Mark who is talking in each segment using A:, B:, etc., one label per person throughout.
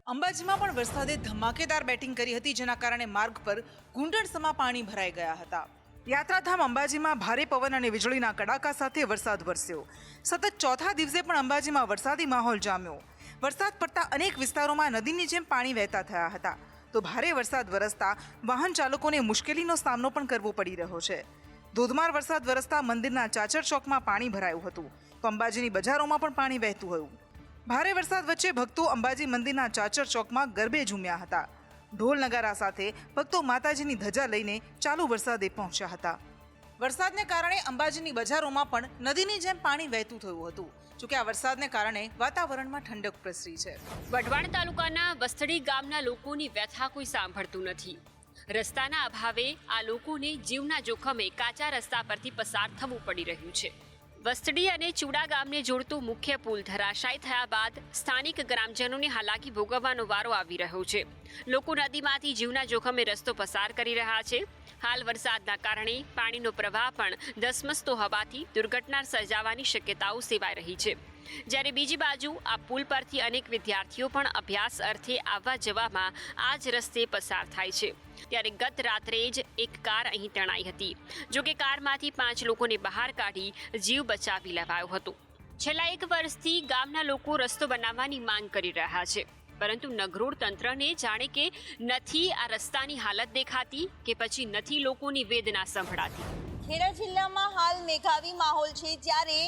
A: અંબાજીમાં પણ વરસાદે ધમાકેદાર બેટિંગ કરી હતી, જેના કારણે માર્ગ પર ઘૂંટણસમા પાણી ભરાઈ ગયા હતા. યાત્રાધામ અંબાજીમાં ભારે પવન અને વીજળીના કડાકા સાથે વરસાદ વરસ્યો. સતત ચોથા દિવસે પણ અંબાજીમાં વરસાદી માહોલ જામ્યો. વરસાદ પડતા અનેક વિસ્તારોમાં નદીની જેમ પાણી વહેતા થયા હતા. તો ભારે વરસાદ વરસતા વાહન ચાલકોને મુશ્કેલીનો સામનો પણ કરવો પડી રહ્યો છે. ધોધમાર વરસાદ વરસતા મંદિરના ચાચર ચોકમાં પાણી ભરાયું હતું, તો અંબાજીની બજારોમાં પણ પાણી વહેતું હતું. ભારે વરસાદ વચ્ચે ભક્તો અંબાજી મંદિરના ચાચર ચોકમાં ગરબે ઝૂમ્યા હતા. ઢોલ નગારા સાથે ભક્તો માતાજીની ધજા લઈને ચાલુ વરસાદે પહોંચ્યા હતા. વરસાદને કારણે અંબાજીની બજારોમાં પણ નદીની જેમ પાણી વહેતું થયું હતું. જોકે આ વરસાદને કારણે વાતાવરણમાં ઠંડક પ્રસરી છે.
B: વઢવાણ તાલુકાના વસ્તડી ગામના લોકોની વ્યથા કોઈ સાંભળતું નથી. રસ્તાના અભાવે આ લોકોને જીવના જોખમે કાચા રસ્તા પરથી પસાર થવું પડી રહ્યું છે. વસ્તડી અને ચુડા ગામને જોડતો મુખ્ય પુલ ધરાશાયી થયા બાદ સ્થાનિક ગ્રામજનોને હાલાકી ભોગવવાનો વારો આવી રહ્યો છે. લોકો નદીમાંથી જીવના જોખમે રસ્તો પસાર કરી રહ્યા છે. હાલ વરસાદના કારણે પાણીનો પ્રવાહ પણ ધસમસતો હોવાથી દુર્ઘટના સર્જાવાની શક્યતાઓ સેવાઈ રહી છે. જ્યારે બીજી બાજુ આ પુલ પરથી અનેક વિદ્યાર્થીઓ પણ અભ્યાસ અર્થે આવવા જવામાં આ જ રસ્તે પસાર થાય છે. ત્યારે ગત રાત્રે જ એક કાર અહીં તણાઈ હતી. જોકે કારમાંથી 5 લોકોને બહાર કાઢી જીવ બચાવી લેવાયો હતો. છેલ્લા 1 વર્ષથી ગામના લોકો રસ્તો બનાવવાની માંગ કરી રહ્યા છે, પરંતુ નગરોળ તંત્રને જાણે કે નથી આ રસ્તાની હાલત દેખાતી કે પછી નથી લોકોની વેદના સંભળાતી.
C: ખેડા જિલ્લામાં હાલ મેઘાવી માહોલ છે. જ્યારે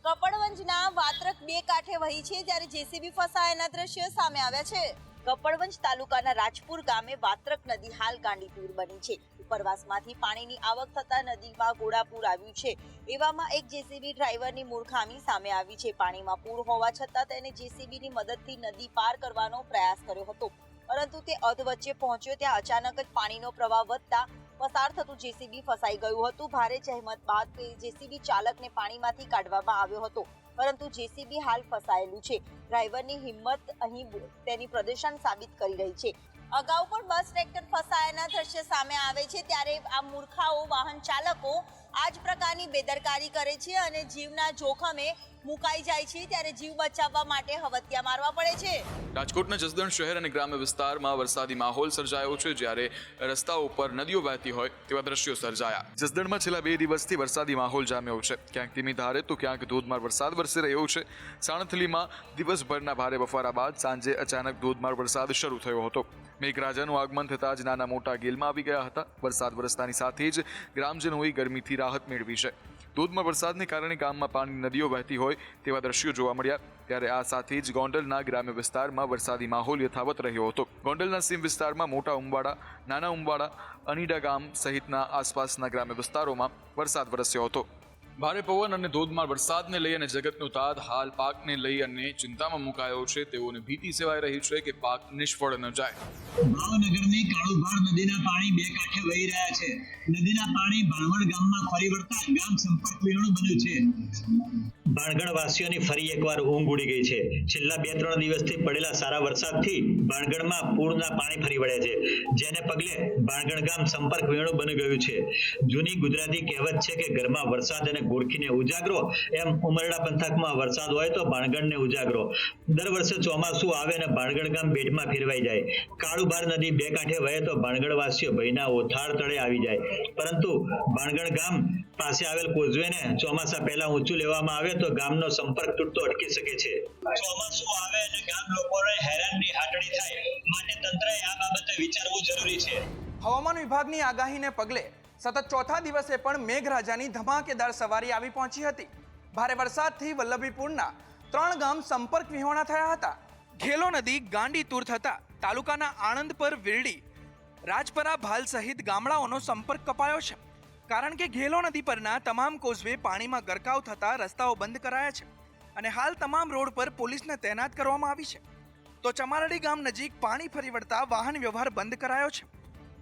C: કપડવંજના વાત્રક 2 કાંઠે વહી છે, જ્યારે જેસીબી ફસાયાના દ્રશ્યો સામે આવ્યા છે. કપડવંજ તાલુકાના રાજપુર ગામે વાત્રક નદી હાલ ગાંડીતુર બની છે. ઉપરવાસમાંથી પાણીની આવક થતા નદીમાં ઘોડાપૂર આવ્યું છે. એવામાં એક જેસીબી ડ્રાઈવરની મૂર્ખામી સામે આવી છે. પાણીમાં પૂર હોવા છતાં તેને જેસીબીની મદદથી નદી પાર કરવાનો પ્રયાસ કર્યો હતો, પરંતુ તે અધવચ્ચે પહોંચ્યો ત્યાં અચાનક જ પાણીનો પ્રવાહ વધતા પસાર થતું જેસીબી ફસાઈ ગયું હતું. ભારે જહેમત બાદ જેસીબી ચાલકને પાણીમાંથી કાઢવામાં આવ્યો હતો, પરંતુ જેસીબી હાલ ફસાયેલું છે. ડ્રાઈવરની હિંમત અહીં તેની પ્રદર્શન સાબિત કરી રહી છે. અગાઉ પણ બસ ટ્રેક્ટર ફસાયાના દ્રશ્ય સામે આવે છે, ત્યારે આ મૂર્ખાઓ વાહન ચાલકો આ જ પ્રકારની બેદરકારી કરે છે અને જીવના જોખમે મુકાઈ જાય છે. ત્યારે જીવ બચાવવા માટે હવત્યા મારવા પડે છે.
D: રાજકોટના જસદણ શહેર અને ગ્રામ્ય વિસ્તારમાં વરસાદી માહોલ સર્જાયો છે, જ્યારે રસ્તાઓ ઉપર નદીઓ વહેતી હોય તેવા દ્રશ્યો સર્જાયા. જસદણમાં છેલ્લા 2 દિવસથી વરસાદી માહોલ જામ્યો છે. ક્યાંક ધીમી ધારે તો ક્યાંક ધોધમાર વરસાદ વરસી રહ્યો છે. સાણથલીમાં દિવસભરના ભારે બફારા બાદ સાંજે અચાનક ધોધમાર વરસાદ શરૂ થયો હતો. મેઘરાજાનું આગમન થતાં જ નાના મોટા ગેલમાં આવી ગયા હતા. વરસાદ વરસતાની સાથે જ ગ્રામજનોએ ગરમીથી રાહત મેળવી છે. ધોધમાર વરસાદને કારણે ગામમાં પાણી નદીઓ વહેતી હોય તેવા દ્રશ્યો જોવા મળ્યા. ત્યારે આ સાથે જ ગોંડલના ગ્રામ્ય વિસ્તારમાં વરસાદી માહોલ યથાવત રહ્યો હતો. ગોંડલના સીમ વિસ્તારમાં મોટા ઉંબાડા, નાના ઉંબાડા, અનીડા ગામ સહિતના આસપાસના ગ્રામ્ય વિસ્તારોમાં વરસાદ વરસ્યો હતો. ભારે પવન અને ધોધમાર વરસાદને લઈ અને જગતનો તાત હાલ પાકને લઈ અને ચિંતામાં મુકાયો છે. તેઓને ભીતિ સેવાઈ રહી છે કે પાક નિષ્ફળ ન જાય.
E: ભાવનગરની કાળુભાર નદીના પાણી 2 કાંઠે વહી રહ્યા છે. નદીના પાણી ભાણવડ ગામમાં ફરી વળતા ગામ સંપર્ક વિહોણું બન્યું છે. ભાણગઢ વાસીઓની ફરી એકવાર ઊંઘ ઉડી ગઈ છે. છેલ્લા 2-3 દિવસથી પડેલા સારા વરસાદથી ભાણગઢમાં પૂરના પાણી ફરી વળ્યા છે, જેને પગલે ભાણગઢ ગામ સંપર્ક વિહોણું બની ગયું છે. જૂની ગુજરાતી કહેવત છે કે ઘરમાં વરસાદ અને ગોળખીને ઉજાગરો, એમ ઉમરડા પંથકમાં વરસાદ હોય તો ભાણગઢને ઉજાગરો. દર વર્ષે ચોમાસું આવે અને ભાણગઢ ગામ બેટમાં ફેરવાઈ જાય. કાળુભાર નદી 2 કાંઠે વહે તો ભાણગઢ વાસીઓ ભયના ઓથાર તળે આવી જાય. પરંતુ ભાણગઢ ગામ પાસે આવેલ કોઝવેને ચોમાસા પહેલા ઊંચું લેવામાં આવે તો ગામનો સંપર્ક તૂટતો અટકી શકે છે. ચોમાસું આવે અને ગામ લોકોને હેરાનની હાટડી થાય, માટે તંત્રએ આ બાબતે વિચારવું જરૂરી છે.
F: હવામાન વિભાગની આગાહીને પગલે સતત ચોથા દિવસે પણ મેઘરાજાની ધમાકેદાર સવારી આવી પહોંચી હતી. ભારે વરસાદથી વલ્લભીપુરના 3 ગામ સંપર્ક વિહોણા થયા હતા. ઘેલો નદી ગાંડીતુર થતા તાલુકાના આણંદ પર વિરડી, રાજપરા, ભાલ સહિત ગામડાઓનો સંપર્ક કપાયો છે. કારણ કે ઘેલો નદી પરના તમામ કોઝવે પાણીમાં ગરકાવ થતા રસ્તાઓ બંધ કરાયા છે અને હાલ તમામ રોડ પર પોલીસને તૈનાત કરવામાં આવી છે. તો ચમારડી ગામ નજીક પાણી ફરી વળતા વાહન વ્યવહાર બંધ કરાયો છે.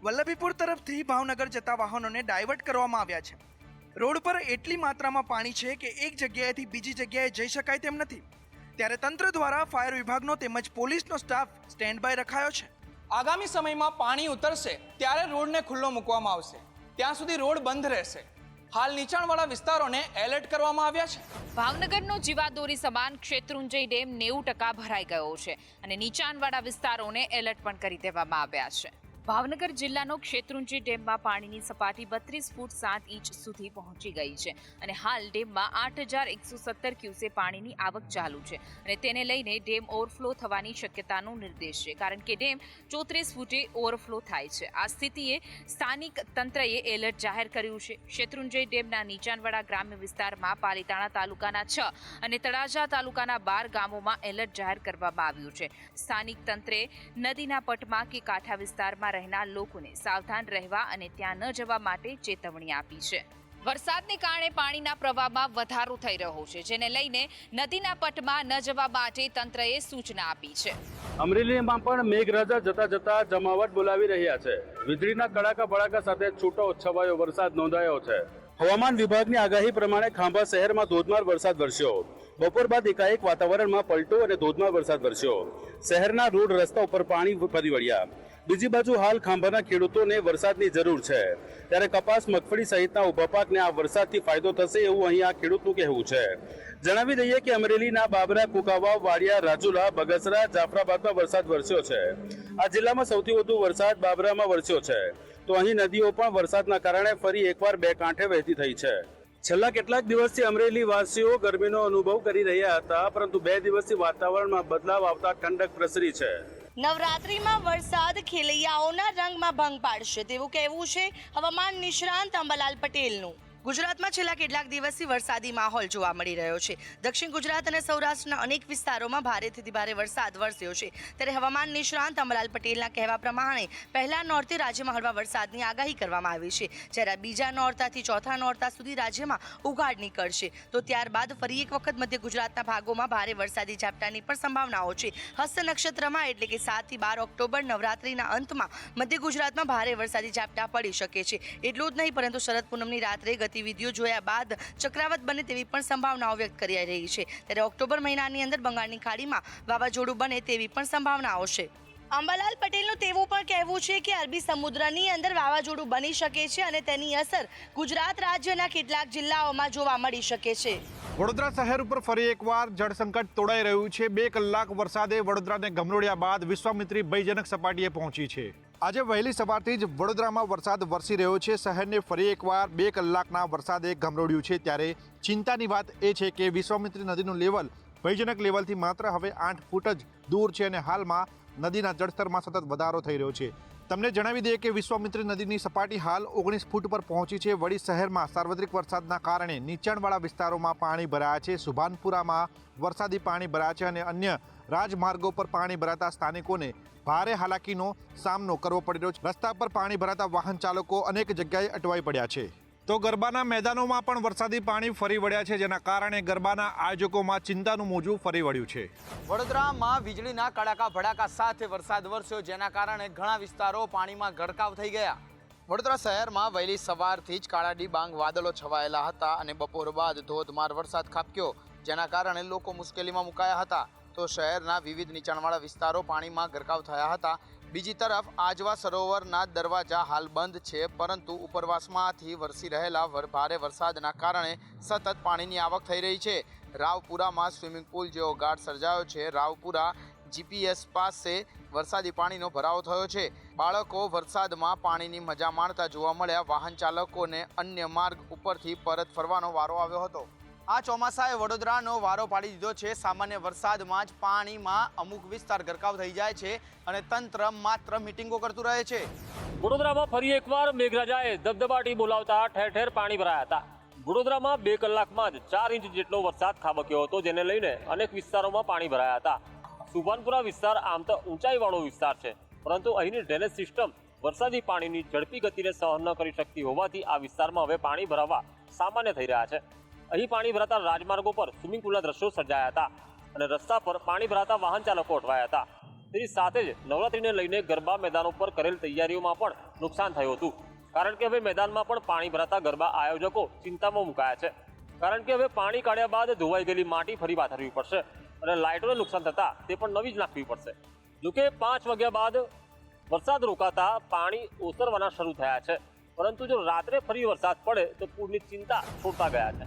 F: વલ્લભીપુર તરફથી ભાવનગર જતા વાહનોને ડાયવર્ટ કરવામાં આવ્યા છે. રોડ પર એટલી માત્રામાં પાણી છે કે એક જગ્યાએથી બીજી જગ્યાએ જઈ શકાય તેમ નથી. ત્યારે તંત્ર દ્વારા ફાયર વિભાગનો તેમજ પોલીસનો સ્ટાફ સ્ટેન્ડ બાય રખાયો છે. આગામી સમયમાં પાણી ઉતરશે ત્યારે રોડને ખુલ્લો મૂકવામાં આવશે. ત્યાં સુધી રોડ બંધ રહેશે. હાલ નીચાણવાળા વિસ્તારોને એલર્ટ કરવામાં આવ્યા છે.
G: ભાવનગરનો જીવાદોરી સમાન શેત્રુંજય ડેમ 90% ભરાઈ ગયો છે અને નીચાણવાળા વિસ્તારોને એલર્ટ પણ કરી દેવામાં આવ્યા છે. ભાવનગર જિલ્લાનો શેત્રુંજય ડેમમાં પાણીની સપાટી 32 ફૂટ 7 ઇંચ સુધી પહોંચી ગઈ છે અને હાલ ડેમમાં 8117 ક્યુસે પાણીની આવક ચાલુ છે અને તેને લઈને ડેમ ઓવરફ્લો થવાની શક્યતાનો નિર્દેશ છે, કારણ કે ડેમ 34 ફૂટે ઓવરફ્લો થાય છે. આ સ્થિતિએ સ્થાનિક તંત્રએ એલર્ટ જાહેર કર્યું છે. શેત્રુંજય ડેમના નીચાણવાળા ગ્રામ્ય વિસ્તારમાં પાલીતાણા તાલુકાના 6 અને તળાજા તાલુકાના 12 ગામોમાં એલર્ટ જાહેર કરવામાં આવ્યું છે. સ્થાનિક તંત્રે નદીના પટમાં કે કાંઠા વિસ્તારમાં રહેનાર લોકોને સાવધાન રહેવા અને ત્યાં ન જવા માટે ચેતવણી આપી છે. વરસાદને કારણે પાણીના પ્રવાહમાં વધારો થઈ રહ્યો છે, જેને લઈને નદીના પટમાં ન જવા માટે તંત્રએ સૂચના આપી છે.
H: અમરેલીમાં પણ મેઘરાજા જતા જતા જમાવટ બોલાવી રહ્યા છે. વીજળીના કડાકા ભડાકા સાથે છૂટો છવાયો વરસાદ નોંધાયો છે. હવામાન વિભાગની આગાહી પ્રમાણે ખાંભા શહેરમાં ધોધમાર વરસાદ વરસ્યો. બપોર બાદ એકાએક વાતાવરણમાં પલટો અને ધોધમાર વરસાદ વરસ્યો. શહેરના રોડ રસ્તા ઉપર પાણી ફરી વળ્યા. બીજી બાજુ હાલ ખાંભાના ખેડૂતોને વરસાદની જરૂર છે, ત્યારે કપાસ, મગફળી સહિતના ઉભા પાકને આ વરસાદથી ફાયદો થશે એવું અહીં આ ખેડૂતનું કહેવું છે. જણાવી દઈએ કે અમરેલીના બાબરા, કુકાવાવ, વાડિયા, રાજુલા, બગસરા, જાફરાબાદમાં વરસાદ વરસ્યો છે. આ જિલ્લામાં સૌથી વધુ વરસાદ બાબરામાં વરસ્યો છે. તો અહીં નદીઓ પણ વરસાદના કારણે ફરી એકવાર બે કાંઠે વહેતી થઈ છે. છેલ્લા કેટલાક દિવસથી અમરેલી વાસીઓ ગરમીનો અનુભવ કરી રહ્યા હતા, પરંતુ 2 દિવસથી વાતાવરણમાં બદલાવ આવતા ઠંડક પ્રસરી છે.
C: નવરાત્રીમાં વરસાદ ખેલૈયાઓના રંગમાં ભંગ પાડશે તેવું કહેવું છે હવામાન નિષ્ણાંત અંબાલાલ પટેલનું. ગુજરાતમાં છેલ્લા કેટલાક દિવસથી વરસાદી માહોલ જોવા મળી રહ્યો છે. દક્ષિણ ગુજરાત અને સૌરાષ્ટ્રના અનેક વિસ્તારોમાં ભારેથી ભારે વરસાદ વરસ્યો છે. ત્યારે હવામાન નિષ્ણાંત અંબાલાલ પટેલના કહેવા પ્રમાણે પહેલા નોરતે રાજ્યમાં હળવા વરસાદની આગાહી કરવામાં આવી છે, જ્યારે બીજા નોરતાથી ચોથા નોરતા સુધી રાજ્યમાં ઉઘાડ નીકળશે. તો ત્યારબાદ ફરી એક વખત મધ્ય ગુજરાતના ભાગોમાં ભારે વરસાદી ઝાપટાની પણ સંભાવનાઓ છે. હસ્ત નક્ષત્રમાં એટલે કે 7 થી 12 ઓક્ટોબર નવરાત્રીના અંતમાં મધ્ય ગુજરાતમાં ભારે વરસાદી ઝાપટા પડી શકે છે. એટલું જ નહીં, પરંતુ શરદ પૂનમની રાત્રે ગતિવિધિઓ જોયા બાદ ચક્રાવત બને તેવી પણ સંભાવનાઓ વ્યક્ત કરી રહી છે. ત્યારે ઓક્ટોબર મહિનાની અંદર બંગાળની ખાડીમાં વાવાઝોડું બને તેવી પણ સંભાવનાઓ છે. અંબાલાલ પટેલનું તેવું પણ કહેવું છે કે અરબી સમુદ્રની અંદર વાવાઝોડું બની શકે છે અને તેની અસર ગુજરાત રાજ્યના કેટલાક જિલ્લાઓમાં જોવા મળી શકે છે.
I: વડોદરા શહેર ઉપર ફરી એકવાર જળસંકટ તોડાઈ રહ્યું છે. 2 કલાક વરસાદે વડોદરાને ગમરોળ્યા બાદ વિશ્વામિત્રી ભયજનક સપાટીએ પહોંચી છે. આજે વહેલી સવારથી જ વડોદરામાં વરસાદ વરસી રહ્યો છે. શહેરને ફરી એકવાર 2 કલાકના વરસાદે ગમરોળ્યું છે. ત્યારે ચિંતાની વાત એ છે કે વિશ્વામિત્રી નદીનું લેવલ ભયજનક લેવલથી માત્ર હવે 8 ફૂટ જ દૂર છે અને હાલમાં નદીના જળસ્તરમાં સતત વધારો થઈ રહ્યો છે. તમને જણાવી દઈએ કે વિશ્વામિત્રી નદીની સપાટી હાલ 19 ફૂટ પર પહોંચી છે. વડી શહેરમાં સાર્વત્રિક વરસાદના કારણે નીચાણવાળા વિસ્તારોમાં પાણી ભરાયા છે. સુભાનપુરામાં વરસાદી પાણી ભરાયા છે અને અન્ય રાજમાર્ગો પર પાણી ભરાતા સ્થાનિકોને ભારે હાલાકીનો સામનો કરવો પડી રહ્યો છે. રસ્તા પર પાણી ભરાતા વાહન ચાલકો અનેક જગ્યાએ અટવાઈ પડ્યા છે. તો ગરબાના મેદાનોમાં પણ વરસાદી પાણી ફરી વળ્યા છે, જેના કારણે ગરબાના આયોજકોમાં ચિંતાનું મોજું ફરી વળ્યું છે.
F: વડોદરામાં વીજળીના કડાકા ભડાકા સાથે વરસાદ વરસ્યો, જેના કારણે ઘણા વિસ્તારો પાણીમાં ગરકાવ થઈ ગયા. વડોદરા શહેરમાં વહેલી સવારથી જ કાળા ડિબાંગ વાદળો છવાયેલા હતા અને બપોર બાદ ધોધમાર વરસાદ ખાબક્યો, જેના કારણે લોકો મુશ્કેલીમાં મુકાયા હતા. તો શહેરના વિવિધ નીચાણવાળા વિસ્તારો પાણીમાં ગરકાવ થયા હતા. બીજી તરફ આજવા સરોવરના દરવાજા હાલ બંધ છે, પરંતુ ઉપરવાસમાંથી વરસી રહેલા ભારે વરસાદના કારણે સતત પાણીની આવક થઈ રહી છે. રાવપુરામાં સ્વિમિંગ પુલ જેવો ઘાટ સર્જાયો છે. રાવપુરા જીપીએસ પાસે વરસાદી પાણીનો ભરાવો થયો છે. બાળકો વરસાદમાં પાણીની મજા માણતા જોવા મળ્યા. વાહન ચાલકોને અન્ય માર્ગ ઉપરથી પરત ફરવાનો વારો આવ્યો હતો. આ ચોમાસાએ વડોદરાનો વારો પાડી દીધો છે. સામાન્ય વરસાદમાં જ પાણીમાં અમુક વિસ્તાર ગરકાવ થઈ જાય છે અને તંત્ર માત્ર મીટિંગો કરતું રહે છે.
J: વડોદરામાં ફરી એકવાર મેઘરાજાએ દબદબાટી બોલાવતા ઠેર ઠેર પાણી ભરાયા હતા. વડોદરામાં 2 કલાકમાં જ 4 ઇંચ જેટલો વરસાદ ખાબક્યો હતો, જેને લઈને અનેક વિસ્તારોમાં પાણી ભરાયા હતા. સુભાનપુરા વિસ્તાર આમ તો ઊંચાઈવાળો વિસ્તાર છે, પરંતુ અહીંની ડ્રેનેજ સિસ્ટમ વરસાદી પાણીની ઝડપી ગતિને સહન ન કરી શકતી હોવાથી આ વિસ્તારમાં હવે પાણી ભરાવા સામાન્ય થઈ રહ્યા છે. અહીં પાણી ભરાતા રાજમાર્ગો પર સ્વિમિંગ પુલના દ્રશ્યો સર્જાયા હતા અને રસ્તા પર પાણી ભરાતા વાહન ચાલકો અટવાયા હતા. તેની સાથે જ નવરાત્રીને લઈને ગરબા મેદાનો પર કરેલ તૈયારીઓમાં પણ નુકસાન થયું હતું, કારણ કે હવે મેદાનમાં પણ પાણી ભરાતા ગરબા આયોજકો ચિંતામાં મુકાયા છે. કારણ કે હવે પાણી કાઢ્યા બાદ ધોવાઈ ગયેલી માટી ફરી પાથરવી પડશે અને લાઇટોને નુકસાન થતાં તે પણ નવી જ નાખવી પડશે. જોકે 5 વાગ્યા બાદ વરસાદ રોકાતા પાણી ઓસરવાના શરૂ થયા છે. પરંતુ જો રાત્રે ફરી વરસાદ પડે તો પૂરની ચિંતા છોડતા ગયા છે.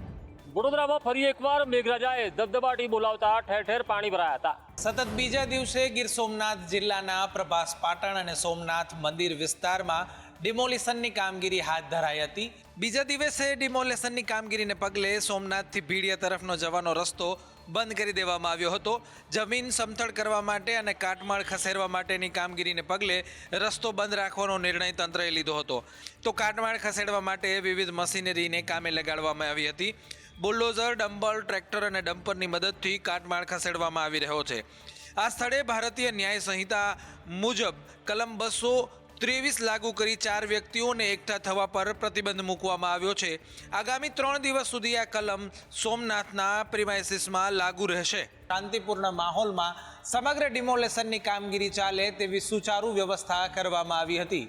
J: વડોદરામાં ફરી એકવાર મેઘરાજાએ દબદબાટી બોલાવતા ઠેર ઠેર પાણી ભરાયા હતા.
K: સતત બીજા દિવસે ગીર સોમનાથ જિલ્લાના પ્રભાસ પાટણ અને સોમનાથ મંદિર વિસ્તારમાં ડિમોલિશનની કામગીરી હાથ ધરાઈ હતી. બીજા દિવસે ડિમોલિશનની કામગીરીને પગલે સોમનાથથી ભીડિયા તરફનો જવાનો રસ્તો બંધ કરી દેવામાં આવ્યો હતો. જમીન સમથળ કરવા માટે અને કાટમાળ ખસેડવા માટેની કામગીરીને પગલે રસ્તો બંધ રાખવાનો નિર્ણય તંત્રએ લીધો હતો. તો કાટમાળ ખસેડવા માટે વિવિધ મશીનરીને કામે લગાડવામાં આવી હતી. બુલડોઝર, ડમ્પર, ટ્રેક્ટર અને ડમ્પરની મદદથી કાટમાળ ખસેડવામાં આવી રહ્યો છે. આ સ્થળે ભારતીય ન્યાય સંહિતા મુજબ કલમ 223 લાગુ કરી 4 વ્યક્તિઓને એકઠા થવા પર પ્રતિબંધ મૂકવામાં આવ્યો છે. આગામી 3 દિવસ સુધી આ કલમ સોમનાથના પ્રિમાઇસીસમાં લાગુ રહેશે. શાંતિપૂર્ણ માહોલમાં સમગ્ર ડિમોલેશનની કામગીરી ચાલે તેવી સુચારુ વ્યવસ્થા કરવામાં આવી હતી.